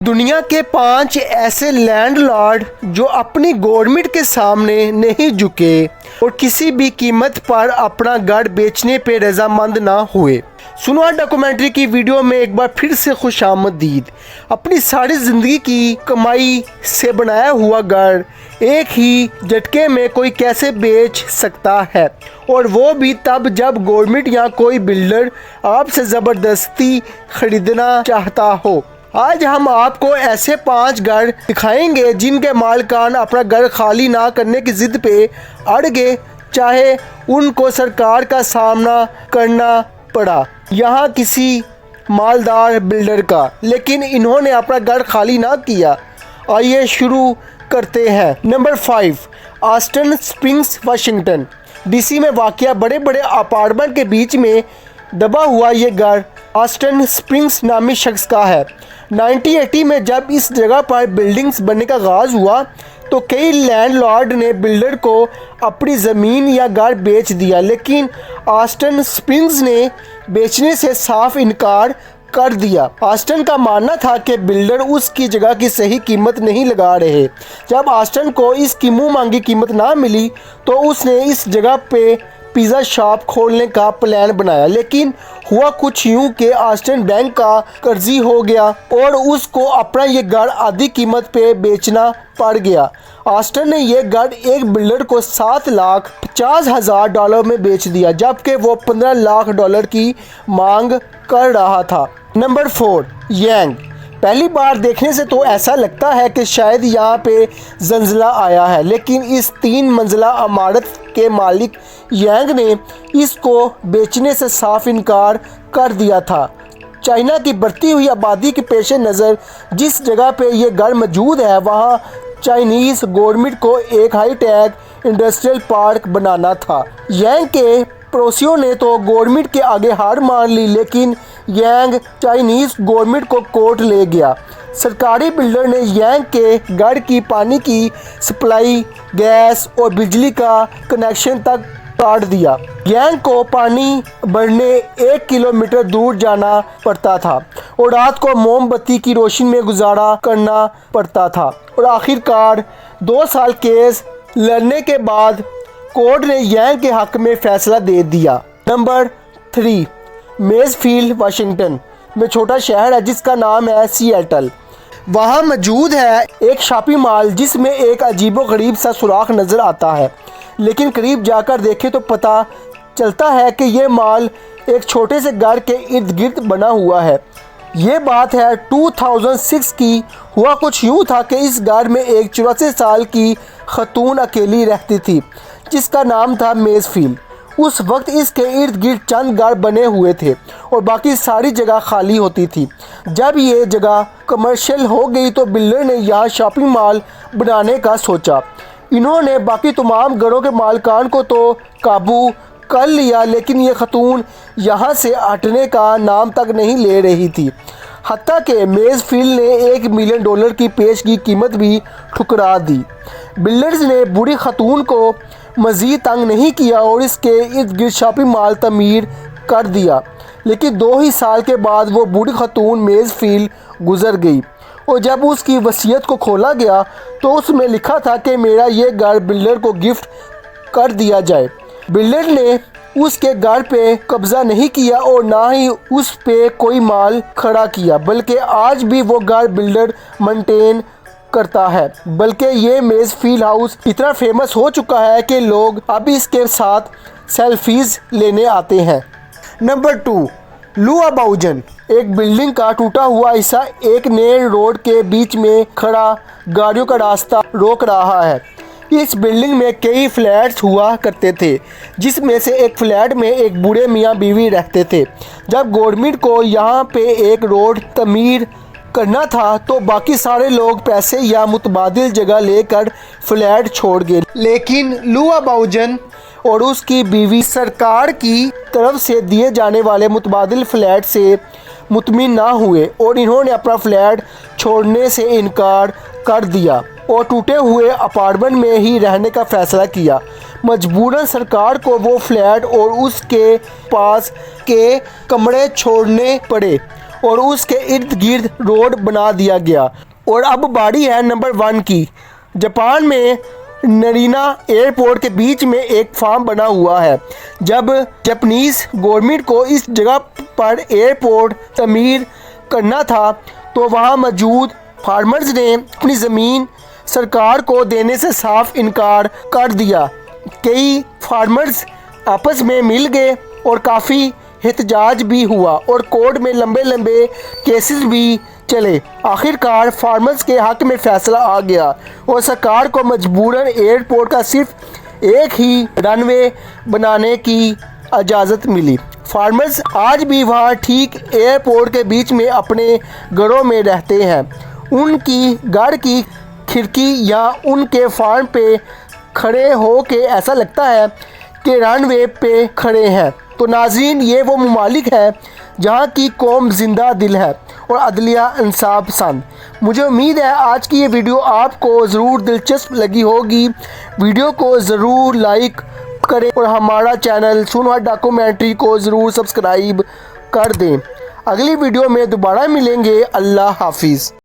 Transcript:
दुनिया के 5 ऐसे लैंडलॉर्ड जो अपनी गवर्नमेंट के सामने नहीं झुके और किसी भी कीमत पर अपना घर बेचने पे रजामंद ना हुए। सुनो डॉक्यूमेंट्री की वीडियो में एक बार फिर से खुशामदीद। अपनी सारी ज़िंदगी की कमाई से बनाया हुआ घर एक ही झटके में कोई कैसे बेच सकता है, और वो भी तब जब गवर्नमेंट या कोई बिल्डर आपसे ज़बरदस्ती ख़रीदना चाहता हो। आज हम आपको ऐसे 5 घर दिखाएंगे जिनके मालिकान अपना घर खाली ना करने की ज़िद पे अड़ गए, चाहे उनको सरकार का सामना करना पड़ा यहाँ किसी मालदार बिल्डर का, लेकिन इन्होंने अपना घर खाली ना किया। आइए शुरू करते हैं। Number 5, Austin springs Washington DC में वाक़या बड़े बड़े अपार्टमेंट के बीच में दबा हुआ ये घर ऑस्टिन स्प्रिंग्स नामी शख्स का है। 1980 में जब इस जगह पर बिल्डिंग्स बनने का आगाज़ हुआ तो कई लैंडलॉर्ड ने बिल्डर को अपनी ज़मीन या घर बेच दिया, लेकिन ऑस्टिन स्प्रिंग्स ने बेचने से साफ इनकार कर दिया। ऑस्टिन का मानना था कि बिल्डर उसकी जगह की सही कीमत नहीं लगा रहे। जब ऑस्टिन को इसकी मुंह मांगी कीमत ना मिली तो उसने इस जगह पे पिज़्ज़ा शॉप खोलने का प्लान बनाया, लेकिन हुआ कुछ यूँ कि ऑस्टिन बैंक का कर्जी हो गया और उसको अपना ये घर आधी कीमत पे बेचना पड़ गया। ऑस्टिन ने ये घर एक बिल्डर को $7,50,000 में बेच दिया, जबकि वो $15 लाख की मांग कर रहा था। नंबर 4, यांग। पहली बार देखने से तो ऐसा लगता है कि शायद यहाँ पे जंजला आया है, लेकिन इस 3 मंजिला इमारत के मालिक यांग ने इसको बेचने से साफ इनकार कर दिया था। चाइना की बढ़ती हुई आबादी के पेश नज़र जिस जगह पे ये घर मौजूद है वहाँ चाइनीज़ गवर्नमेंट को एक हाईटेक इंडस्ट्रियल पार्क बनाना था। यांग के पड़ोसियों ने तो गवर्नमेंट के आगे हार मान ली, लेकिन यांग चाइनीज़ गवर्नमेंट को कोर्ट ले गया। सरकारी बिल्डर ने यांग के घर की पानी की सप्लाई, गैस और बिजली का कनेक्शन तक काट दिया। यांग को पानी भरने 1 किलोमीटर दूर जाना पड़ता था और रात को मोमबत्ती की रोशनी में गुजारा करना पड़ता था, और आखिरकार 2 साल केस लड़ने के बाद कोर्ट ने यांग के हक में फैसला दे दिया। नंबर 3, मेजफील्ड वाशिंगटन में छोटा शहर है जिसका नाम है सिएटल। वहाँ मौजूद है एक शॉपिंग मॉल जिसमें एक अजीबोगरीब सा सुराख नज़र आता है, लेकिन करीब जाकर देखें तो पता चलता है कि ये मॉल एक छोटे से घर के इर्द गिर्द बना हुआ है। ये बात है 2006 की। हुआ कुछ यूँ था कि इस घर में एक 84 साल की खतून अकेली रहती थी जिसका नाम था मेजफील्ड। उस वक्त इसके इर्द गिर्द चंद घर बने हुए थे और बाकी सारी जगह खाली होती थी। जब ये जगह कमर्शियल हो गई तो बिल्डर ने यहाँ शॉपिंग मॉल बनाने का सोचा। इन्होंने बाकी तमाम घरों के मालिकान को तो काबू कर लिया, लेकिन ये खतून यहाँ से हटने का नाम तक नहीं ले रही थी। हत्ता कि मेजफील्ड ने $1 मिलियन की पेश की कीमत भी ठुकरा दी। बिल्डर्स ने बूढ़ी खतून को मज़ीद तंग नहीं किया और इसके इर्द गिर्द शॉपिंग मॉल तमीर कर दिया, लेकिन 2 ही साल के बाद वो बूढ़ी खतून मेजफील्ड गुजर गई और जब उसकी वसीयत को खोला गया तो उसमें लिखा था कि मेरा ये घर बिल्डर को गिफ्ट कर दिया जाए। बिल्डर ने उसके घर पे कब्ज़ा नहीं किया और ना ही उस पे कोई माल खड़ा किया, बल्कि आज भी वो घर बिल्डर मेंटेन करता है। बल्कि ये मेजफील्ड हाउस इतना फेमस हो चुका है कि लोग अब इसके साथ सेल्फीज़ लेने आते हैं। नंबर 2, लुआ बाउजन। एक बिल्डिंग का टूटा हुआ हिस्सा एक नेल रोड के बीच में खड़ा गाड़ियों का रास्ता रोक रहा है। इस बिल्डिंग में कई फ्लैट्स हुआ करते थे, जिसमें से एक फ्लैट में एक बूढ़े मियाँ बीवी रहते थे। जब गवर्नमेंट को यहाँ पे एक रोड तमीर करना था तो बाकी सारे लोग पैसे या मुतबादिल जगह लेकर फ्लैट छोड़ गए, लेकिन लुआ बाउजन और उसकी बीवी सरकार की तरफ से दिए जाने वाले मुतबादिल फ्लैट से मुतमिन ना हुए और इन्होंने अपना फ्लैट छोड़ने से इनकार कर दिया और टूटे हुए अपार्टमेंट में ही रहने का फ़ैसला किया। मजबूरन सरकार को वो फ्लैट और उसके पास के कमरे छोड़ने पड़े اور اس کے ارد گرد روڈ بنا دیا گیا۔ اور اب باری ہے نمبر 1 کی۔ جاپان میں نرینا ایئرپورٹ کے بیچ میں ایک فارم بنا ہوا ہے۔ جب جاپانیز گورنمنٹ کو اس جگہ پر ایئرپورٹ تعمیر کرنا تھا تو وہاں موجود فارمرز نے اپنی زمین سرکار کو دینے سے صاف انکار کر دیا۔ کئی فارمرز آپس میں مل گئے اور کافی احتجاج بھی ہوا اور کورٹ میں لمبے لمبے کیسز بھی چلے۔ آخرکار فارمرز کے حق میں فیصلہ آ گیا اور سرکار کو مجبوراً ایئرپورٹ کا صرف ایک ہی رن وے بنانے کی اجازت ملی۔ فارمرز آج بھی وہاں ٹھیک ایئرپورٹ کے بیچ میں اپنے گھروں میں رہتے ہیں۔ ان کی گھر کی کھڑکی یا ان کے فارم پہ کھڑے ہو کے ایسا لگتا ہے کہ رن وے پہ کھڑے ہیں۔ تو ناظرین، یہ وہ ممالک ہے جہاں کی قوم زندہ دل ہے اور عدلیہ انصاف پسند۔ مجھے امید ہے آج کی یہ ویڈیو آپ کو ضرور دلچسپ لگی ہوگی۔ ویڈیو کو ضرور لائک کریں اور ہمارا چینل سونہا ڈاکومنٹری کو ضرور سبسکرائب کر دیں۔ اگلی ویڈیو میں دوبارہ ملیں گے۔ اللہ حافظ۔